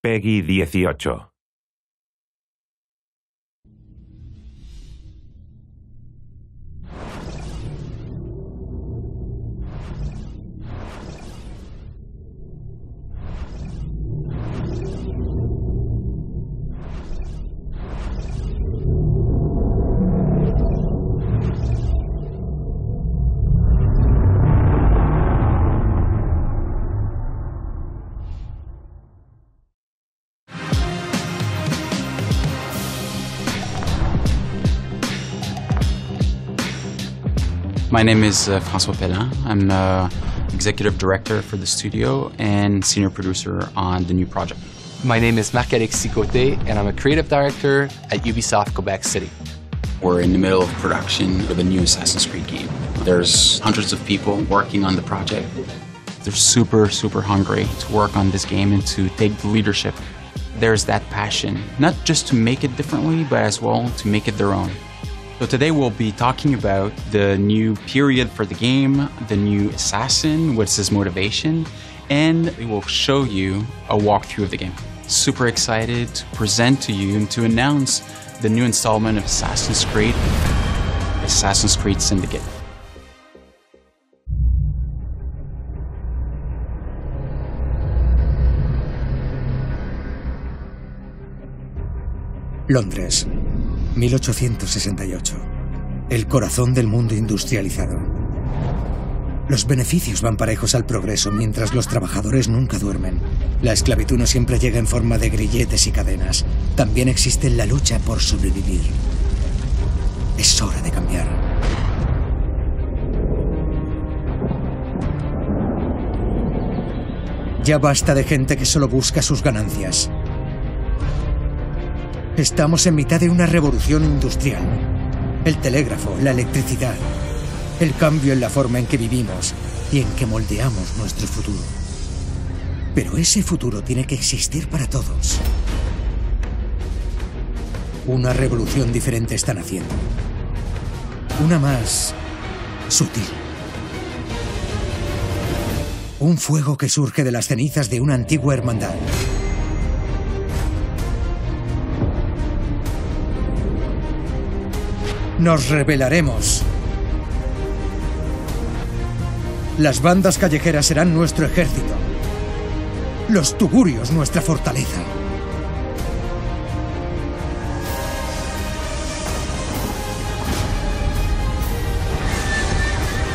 Peggy 18. My name is François Pellin. I'm executive director for the studio and senior producer on the new project. My name is Marc-Alexis Côté, and I'm a creative director at Ubisoft Quebec City. We're in the middle of production for the new Assassin's Creed game. There's hundreds of people working on the project. They're super hungry to work on this game and to take the leadership. There's that passion, not just to make it differently, but as well to make it their own. So today we'll be talking about the new period for the game, the new assassin, what's his motivation, and we will show you a walkthrough of the game. Super excited to present to you and to announce the new installment of Assassin's Creed Syndicate. Londres, 1868. El corazón del mundo industrializado. Los beneficios van parejos al progreso mientras los trabajadores nunca duermen. La esclavitud no siempre llega en forma de grilletes y cadenas. También existe la lucha por sobrevivir. Es hora de cambiar. Ya basta de gente que solo busca sus ganancias. Estamos en mitad de una revolución industrial. El telégrafo, la electricidad, el cambio en la forma en que vivimos y en que moldeamos nuestro futuro. Pero ese futuro tiene que existir para todos. Una revolución diferente están haciendo. Una más sutil. Un fuego que surge de las cenizas de una antigua hermandad. Nos rebelaremos. Las bandas callejeras serán nuestro ejército. Los tugurios nuestra fortaleza.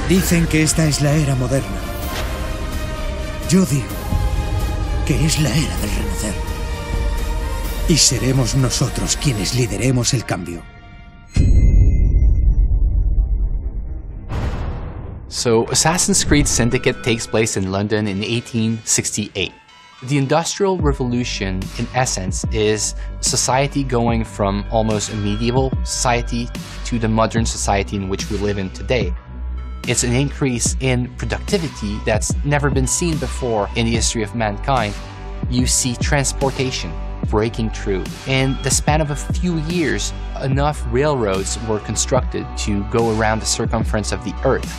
Dicen que esta es la era moderna. Yo digo que es la era del renacer. Y seremos nosotros quienes lideremos el cambio. So, Assassin's Creed Syndicate takes place in London in 1868. The Industrial Revolution, in essence, is society going from almost a medieval society to the modern society in which we live in today. It's an increase in productivity that's never been seen before in the history of mankind. You see transportation breaking through. In the span of a few years, enough railroads were constructed to go around the circumference of the Earth.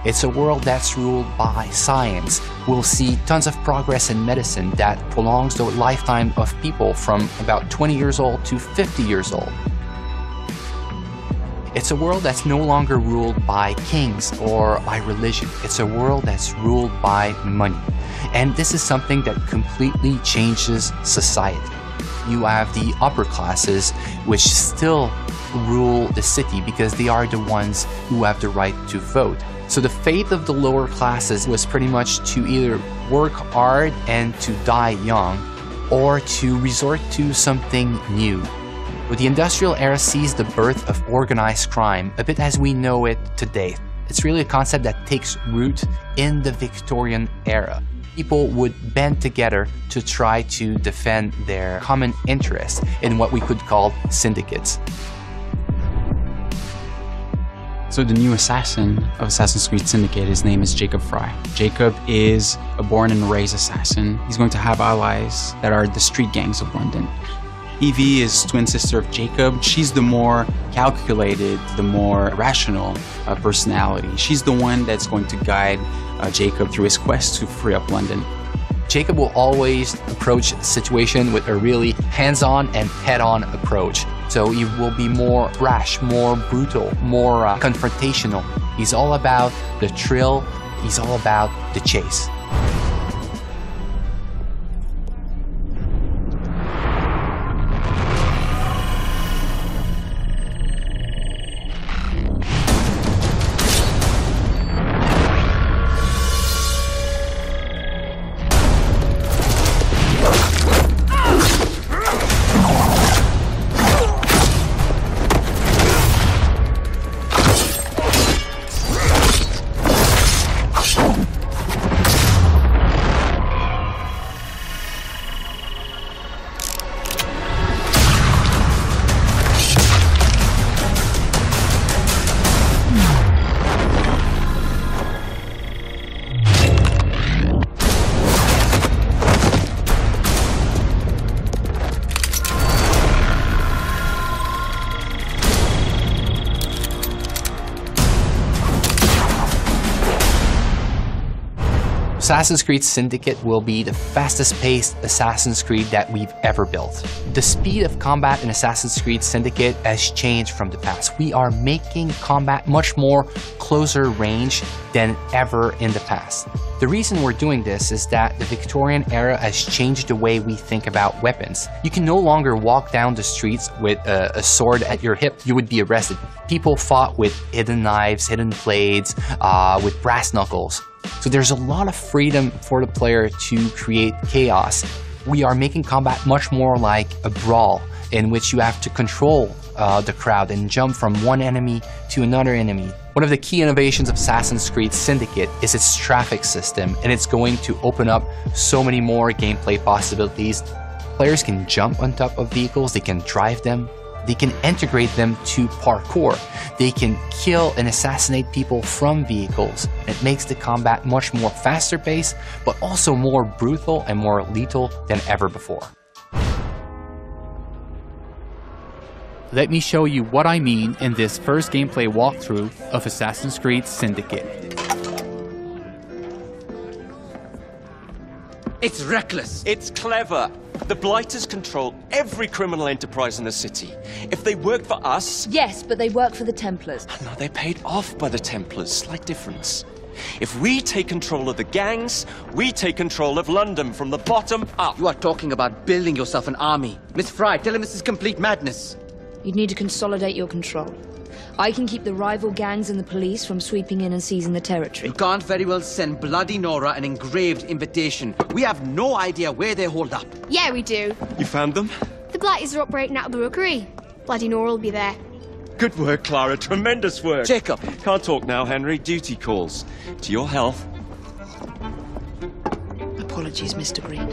It's a world that's ruled by science. We'll see tons of progress in medicine that prolongs the lifetime of people from about 20 years old to 50 years old. It's a world that's no longer ruled by kings or by religion. It's a world that's ruled by money. And this is something that completely changes society. You have the upper classes, which still rule the city because they are the ones who have the right to vote. So the fate of the lower classes was pretty much to either work hard and to die young, or to resort to something new. But the industrial era sees the birth of organized crime, a bit as we know it today. It's really a concept that takes root in the Victorian era. People would band together to try to defend their common interests in what we could call syndicates. So the new assassin of Assassin's Creed Syndicate, his name is Jacob Frye. Jacob is a born and raised assassin. He's going to have allies that are the street gangs of London. Evie is twin sister of Jacob. She's the more calculated, the more rational personality. She's the one that's going to guide Jacob through his quest to free up London. Jacob will always approach the situation with a really hands-on and head-on approach. So he will be more brash, more brutal, more confrontational. He's all about the thrill, he's all about the chase. Assassin's Creed Syndicate will be the fastest-paced Assassin's Creed that we've ever built. The speed of combat in Assassin's Creed Syndicate has changed from the past. We are making combat much more closer range than ever in the past. The reason we're doing this is that the Victorian era has changed the way we think about weapons. You can no longer walk down the streets with a sword at your hip. You would be arrested. People fought with hidden knives, hidden blades, with brass knuckles. So there's a lot of freedom for the player to create chaos. We are making combat much more like a brawl in which you have to control the crowd and jump from one enemy to another enemy. One of the key innovations of Assassin's Creed Syndicate is its traffic system, and it's going to open up so many more gameplay possibilities. Players can jump on top of vehicles, they can drive them, they can integrate them to parkour. They can kill and assassinate people from vehicles. It makes the combat much more faster paced, but also more brutal and more lethal than ever before. Let me show you what I mean in this first gameplay walkthrough of Assassin's Creed Syndicate. It's reckless. It's clever. The Blighters control every criminal enterprise in the city. If they work for us... Yes, but they work for the Templars. No, they're paid off by the Templars. Slight difference. If we take control of the gangs, we take control of London from the bottom up. You are talking about building yourself an army. Miss Fry, tell him this is complete madness. You'd need to consolidate your control. I can keep the rival gangs and the police from sweeping in and seizing the territory. You can't very well send Bloody Nora an engraved invitation. We have no idea where they hold up. Yeah, we do. You found them? The Blighters are operating out of the rookery. Bloody Nora will be there. Good work, Clara. Tremendous work. Jacob. Can't talk now, Henry. Duty calls. To your health. Apologies, Mr. Green.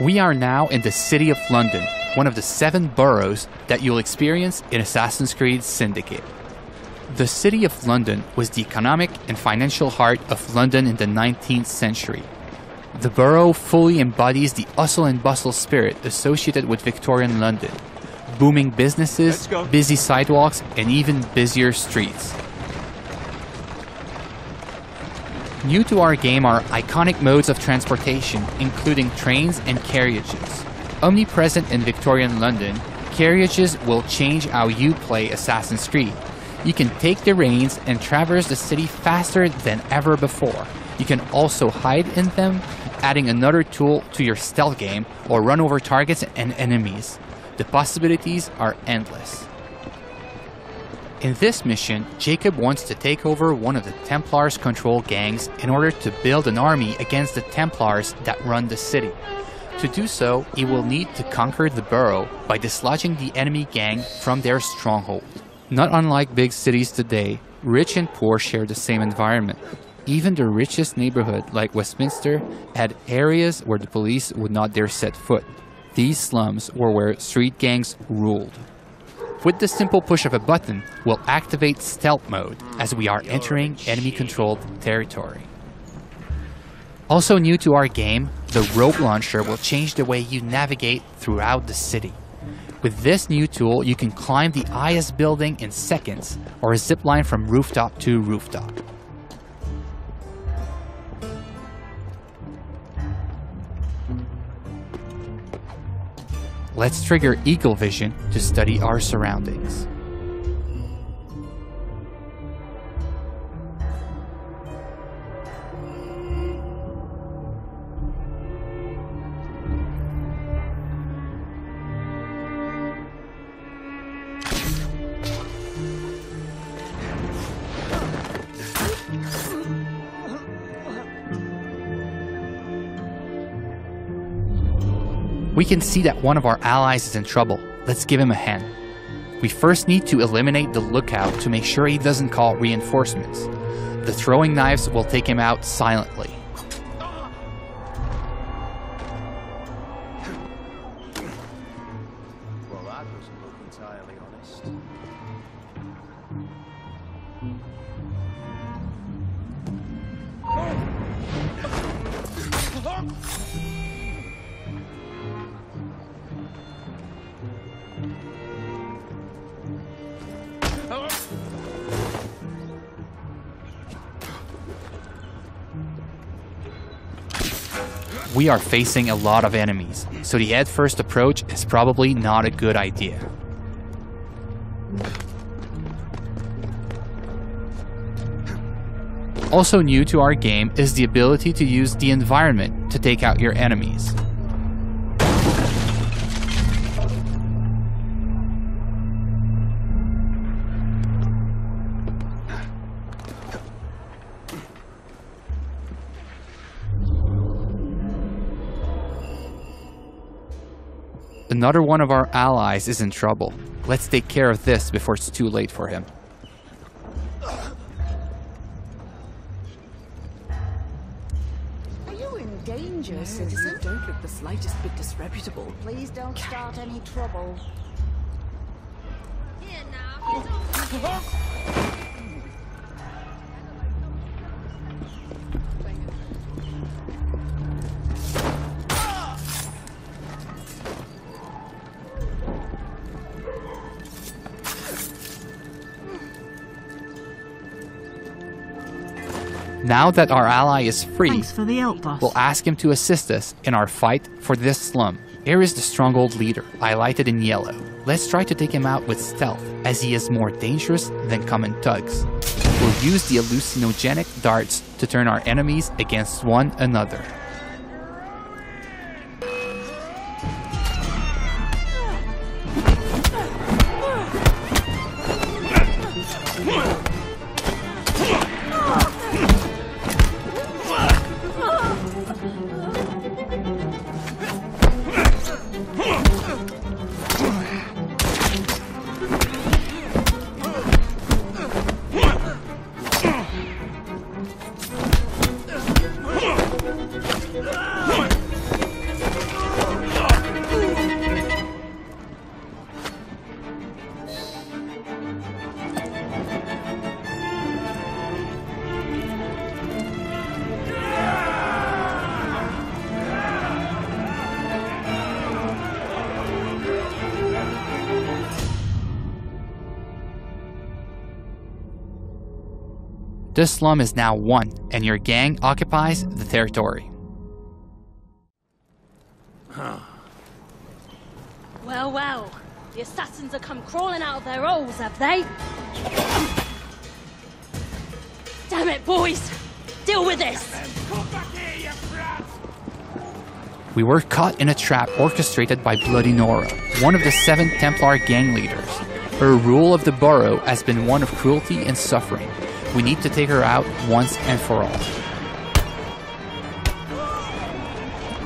We are now in the city of London, one of the 7 boroughs that you'll experience in Assassin's Creed Syndicate. The city of London was the economic and financial heart of London in the 19th century. The borough fully embodies the hustle and bustle spirit associated with Victorian London. Booming businesses, busy sidewalks, and even busier streets. New to our game are iconic modes of transportation, including trains and carriages. Omnipresent in Victorian London, carriages will change how you play Assassin's Creed. You can take the reins and traverse the city faster than ever before. You can also hide in them, adding another tool to your stealth game, or run over targets and enemies. The possibilities are endless. In this mission, Jacob wants to take over one of the Templars' control gangs in order to build an army against the Templars that run the city. To do so, he will need to conquer the borough by dislodging the enemy gang from their stronghold. Not unlike big cities today, rich and poor share the same environment. Even the richest neighborhood, like Westminster, had areas where the police would not dare set foot. These slums were where street gangs ruled. With the simple push of a button, we'll activate stealth mode as we are entering enemy-controlled territory. Also new to our game, the rope launcher will change the way you navigate throughout the city. With this new tool, you can climb the highest building in seconds, or zip line from rooftop to rooftop. Let's trigger Eagle Vision to study our surroundings. We can see that one of our allies is in trouble. Let's give him a hand. We first need to eliminate the lookout to make sure he doesn't call reinforcements. The throwing knives will take him out silently. Well, that doesn't look entirely honest. We are facing a lot of enemies, so the head-first approach is probably not a good idea. Also new to our game is the ability to use the environment to take out your enemies. Another one of our allies is in trouble. Let's take care of this before it's too late for him. Are you in danger, citizen? Don't look the slightest bit disreputable. Please don't start any trouble. Here now. Now that our ally is free, Thanks for the help, boss. we'll ask him to assist us in our fight for this slum. Here is the stronghold leader, highlighted in yellow. Let's try to take him out with stealth, as he is more dangerous than common thugs. We'll use the hallucinogenic darts to turn our enemies against one another. This slum is now won, and your gang occupies the territory. Well, well, the assassins have come crawling out of their holes, have they? Damn it, boys! Deal with this! We were caught in a trap orchestrated by Bloody Nora, one of the 7 Templar gang leaders. Her rule of the borough has been one of cruelty and suffering. We need to take her out once and for all.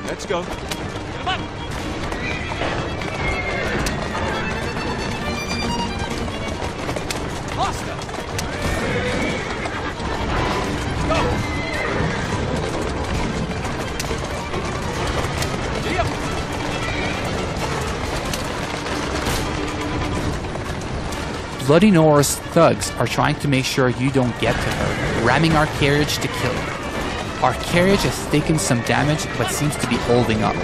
Let's go. Come on. Faster. Go. Bloody Nora's thugs are trying to make sure you don't get to her, ramming our carriage to kill her. Our carriage has taken some damage but seems to be holding up.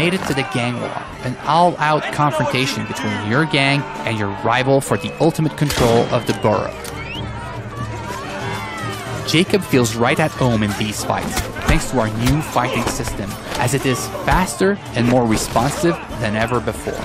made it to the gang war, an all-out confrontation between your gang and your rival for the ultimate control of the borough. Jacob feels right at home in these fights, thanks to our new fighting system, as it is faster and more responsive than ever before.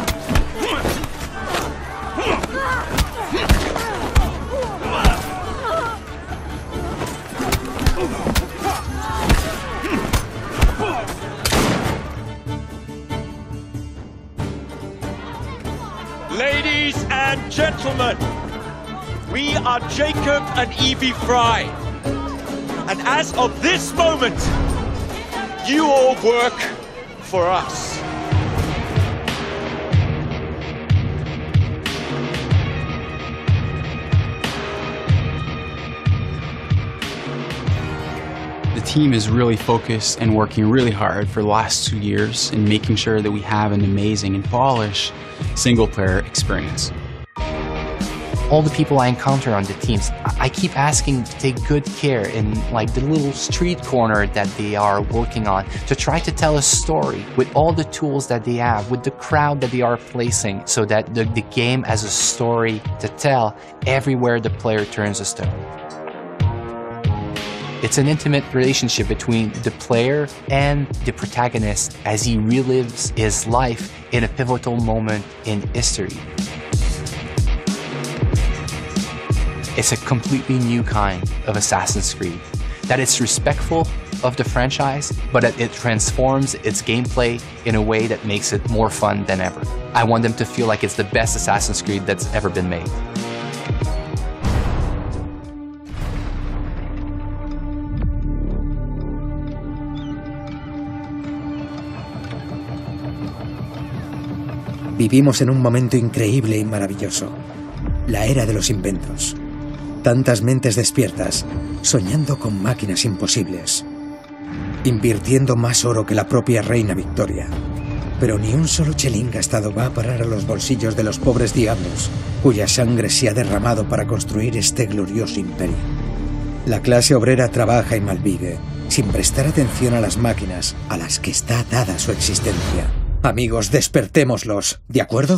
Ladies and gentlemen, we are Jacob and Evie Fry. And as of this moment, you all work for us. The team is really focused and working really hard for the last 2 years in making sure that we have an amazing and polished single-player experience. All the people I encounter on the teams, I keep asking to take good care in like the little street corner that they are working on, to try to tell a story with all the tools that they have, with the crowd that they are placing, so that the game has a story to tell everywhere the player turns a stone. It's an intimate relationship between the player and the protagonist as he relives his life in a pivotal moment in history. It's a completely new kind of Assassin's Creed, that it's respectful of the franchise, but that it transforms its gameplay in a way that makes it more fun than ever. I want them to feel like it's the best Assassin's Creed that's ever been made. Vivimos en un momento increíble y maravilloso, la era de los inventos. Tantas mentes despiertas, soñando con máquinas imposibles, invirtiendo más oro que la propia reina Victoria. Pero ni un solo chelín gastado va a parar a los bolsillos de los pobres diablos, cuya sangre se ha derramado para construir este glorioso imperio. La clase obrera trabaja y malvive, sin prestar atención a las máquinas a las que está atada su existencia. Amigos, despertémoslos, ¿de acuerdo?